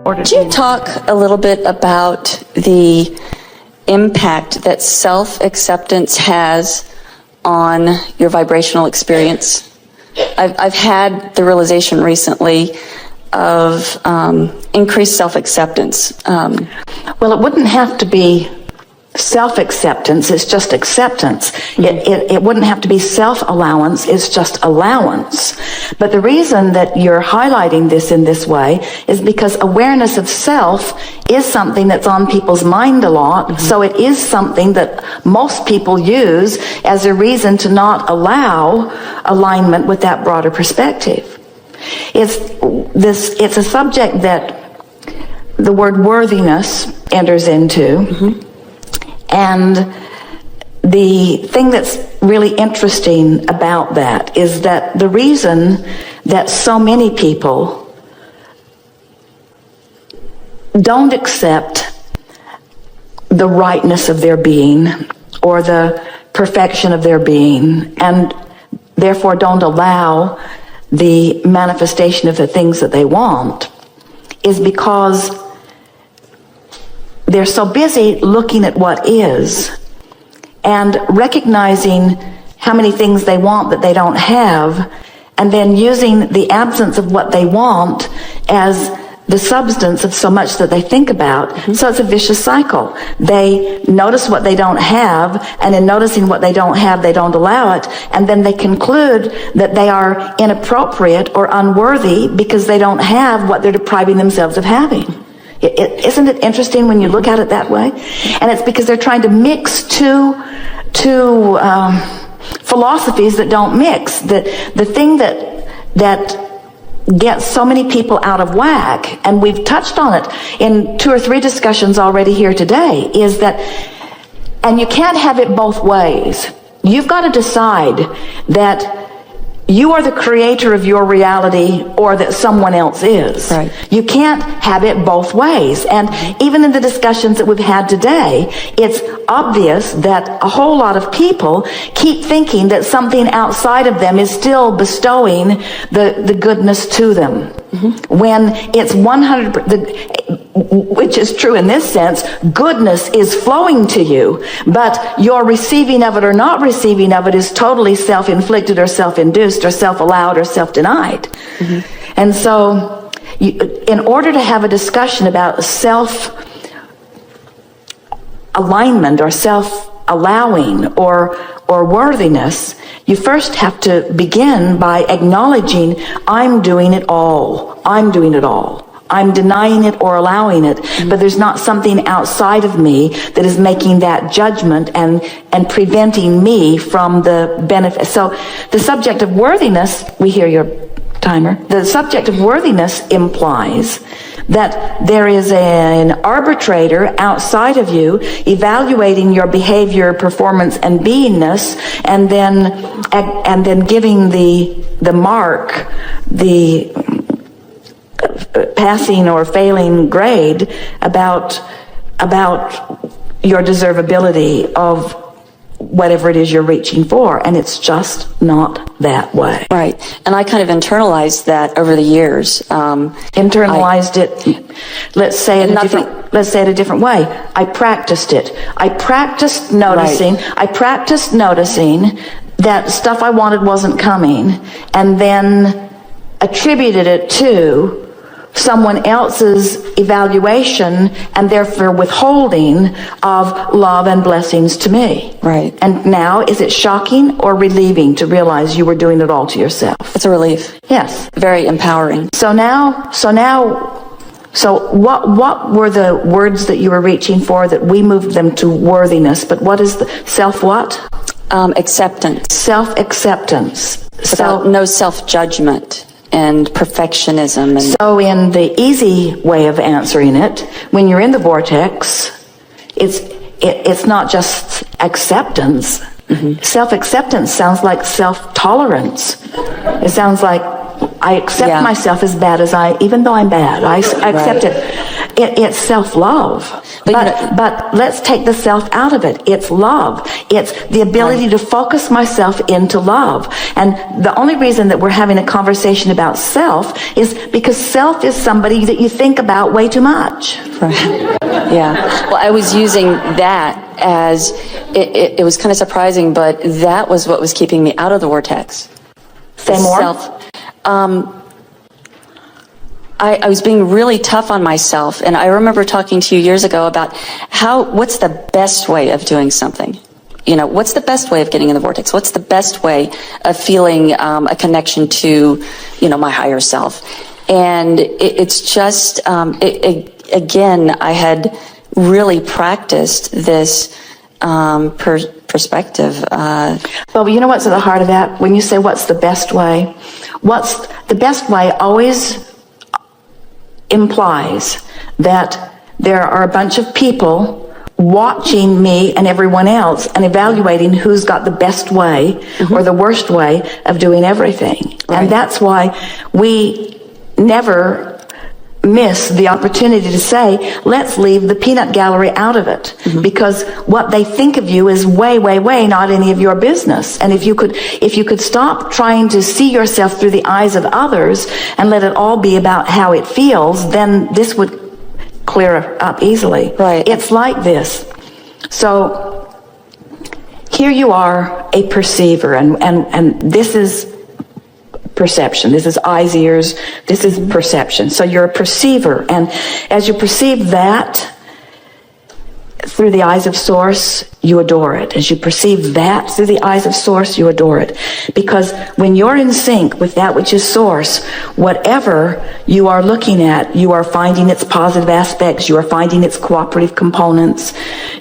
order Could you talk a little bit about the impact that self-acceptance has on your vibrational experience? I've had the realization recently of increased self-acceptance. Well, it wouldn't have to be self-acceptance, it's just acceptance. It wouldn't have to be self-allowance, it's just allowance. But the reason that you're highlighting this in this way is because awareness of self is something that's on people's mind a lot, so it is something that most people use as a reason to not allow alignment with that broader perspective. It's a subject that the word worthiness enters into. And the thing that's really interesting about that is that the reason that so many people don't accept the rightness of their being or the perfection of their being, and therefore don't allow the manifestation of the things that they want, is because they're so busy looking at what is and recognizing how many things they want that they don't have, and then using the absence of what they want as the substance of so much that they think about. So it's a vicious cycle. They notice what they don't have, and in noticing what they don't have, they don't allow it, and then they conclude that they are inappropriate or unworthy because they don't have what they're depriving themselves of having. Isn't it interesting when you look at it that way? And it's because they're trying to mix two philosophies that don't mix. The thing that gets so many people out of whack, and we've touched on it in 2 or 3 discussions already here today, is that, and you can't have it both ways. You've got to decide that you are the creator of your reality or that someone else is. Right. You can't have it both ways. And even in the discussions that we've had today, it's obvious that a whole lot of people keep thinking that something outside of them is still bestowing the goodness to them. When it's 100%, which is true in this sense, goodness is flowing to you, but your receiving of it or not receiving of it is totally self-inflicted or self-induced or self-allowed or self-denied. And so in order to have a discussion about self-alignment or self-allowing or worthiness, you first have to begin by acknowledging, I'm doing it all. I'm doing it all. I'm denying it or allowing it, but there's not something outside of me that is making that judgment and preventing me from the benefit. So the subject of worthiness, we hear your timer, the subject of worthiness implies that there is an arbitrator outside of you evaluating your behavior, performance, and beingness, and then giving the mark, the passing or failing grade about your deservability of whatever it is you're reaching for, and it's just not that way. Right. And I kind of internalized that over the years. Internalized it, let's say it a different way. I practiced it. I practiced noticing. Right. I practiced noticing that stuff I wanted wasn't coming, and then attributed it to someone else's evaluation and therefore withholding of love and blessings to me. Right. And now, is it shocking or relieving to realize you were doing it all to yourself? It's a relief. Yes. Very empowering. So what were the words that you were reaching for that we moved them to worthiness? But what is the self what? Acceptance. Self-acceptance. No self-judgment and perfectionism. And so in the easy way of answering it, when you're in the vortex, it's not just acceptance. Self-acceptance sounds like self-tolerance. It sounds like I accept Yeah. myself as bad as even though I'm bad. I accept it. It's self-love. But let's take the self out of it. It's love. It's the ability to focus myself into love. And the only reason that we're having a conversation about self is because self is somebody that you think about way too much. Right. Yeah. Well, I was using that as, it was kind of surprising, but that was what was keeping me out of the vortex. Say more. I was being really tough on myself, and I remember talking to you years ago about what's the best way of doing something? You know, what's the best way of getting in the vortex? What's the best way of feeling a connection to, my higher self? And it's just, again, I had really practiced this perspective. Well, you know what's at the heart of that? When you say what's the best way, what's the best way always implies that there are a bunch of people watching me and everyone else and evaluating who's got the best way or the worst way of doing everything. Right. And that's why we never miss the opportunity to say, let's leave the peanut gallery out of it, because what they think of you is way, way, way not any of your business. And if you could stop trying to see yourself through the eyes of others and let it all be about how it feels, then this would clear up easily. Right. It's like this. So here you are, a perceiver, and this is perception. This is eyes, ears. This is perception. So you're a perceiver. And as you perceive that through the eyes of Source, you adore it. As you perceive that through the eyes of Source, you adore it. Because when you're in sync with that which is Source, whatever you are looking at, you are finding its positive aspects. You are finding its cooperative components.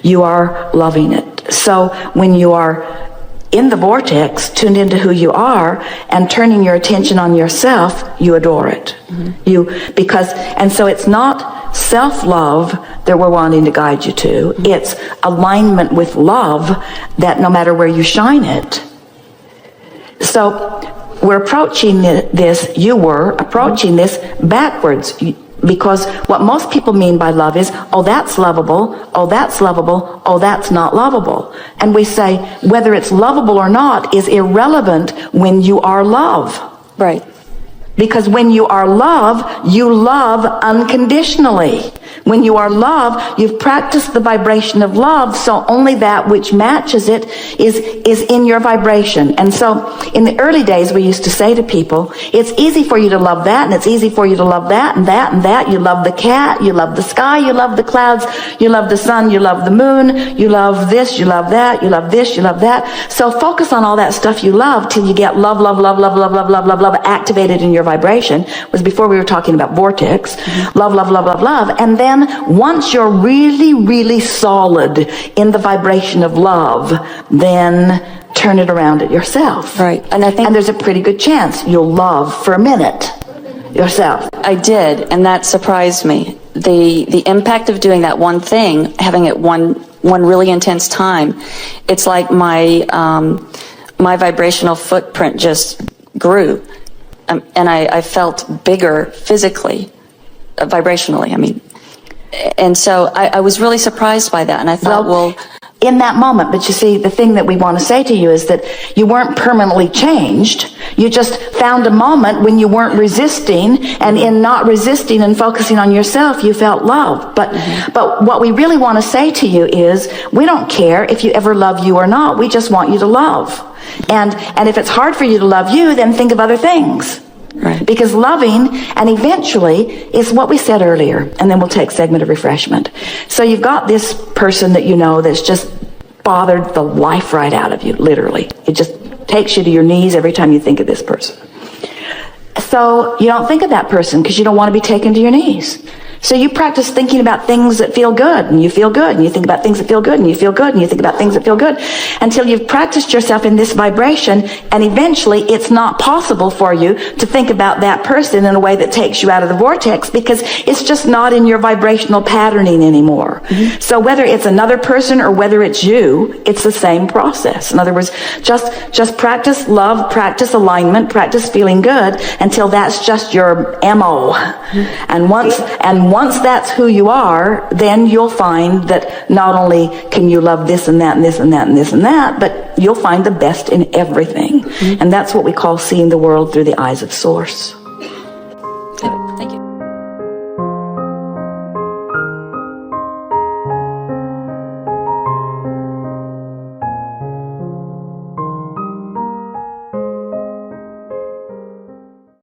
You are loving it. So when you are in the vortex, tuned into who you are and turning your attention on yourself, you adore it. And so it's not self-love that we're wanting to guide you to. It's alignment with love that no matter where you shine it. So we're approaching this, you were approaching this backwards. Because what most people mean by love is, oh, that's lovable, oh, that's lovable, oh, that's not lovable. And we say, whether it's lovable or not is irrelevant when you are love. Right. Because when you are love, you love unconditionally. When you are love, you've practiced the vibration of love, so only that which matches it is in your vibration. And so in the early days, we used to say to people, it's easy for you to love that, and it's easy for you to love that, and that, and that. You love the cat, you love the sky, you love the clouds, you love the sun, you love the moon, you love this, you love that, you love this, you love that. So focus on all that stuff you love till you get love, love, love, love, love, love, love, love, love activated in your vibration. It was before we were talking about vortex. Love, love, love, love, love. And then once you're really, really solid in the vibration of love, then turn it around at yourself. Right. And I think, and there's a pretty good chance you'll love for a minute yourself. I did, and that surprised me. The impact of doing that one thing, having it one really intense time, it's like my vibrational footprint just grew. And I felt bigger physically, vibrationally, I mean. And so I was really surprised by that. And I thought, well, in that moment, but you see, the thing that we want to say to you is that you weren't permanently changed. You just found a moment when you weren't resisting, and in not resisting and focusing on yourself, you felt love. But what we really want to say to you is, we don't care if you ever love you or not. We just want you to love. And if it's hard for you to love you, then think of other things. Right. Because loving, and eventually, is what we said earlier, and then we'll take a segment of refreshment. So you've got this person that you know that's just bothered the life right out of you, literally. It just takes you to your knees every time you think of this person. So you don't think of that person because you don't want to be taken to your knees. So you practice thinking about things that feel good, and you feel good, and you think about things that feel good, and you feel good, and you think about things that feel good, until you've practiced yourself in this vibration, and eventually it's not possible for you to think about that person in a way that takes you out of the vortex, because it's just not in your vibrational patterning anymore. Mm-hmm. So whether it's another person or whether it's you, it's the same process. In other words, just practice love, practice alignment, practice feeling good until that's just your MO. Mm-hmm. And once that's who you are, then you'll find that not only can you love this and that and this and that and this and that, but you'll find the best in everything. Mm-hmm. And that's what we call seeing the world through the eyes of Source.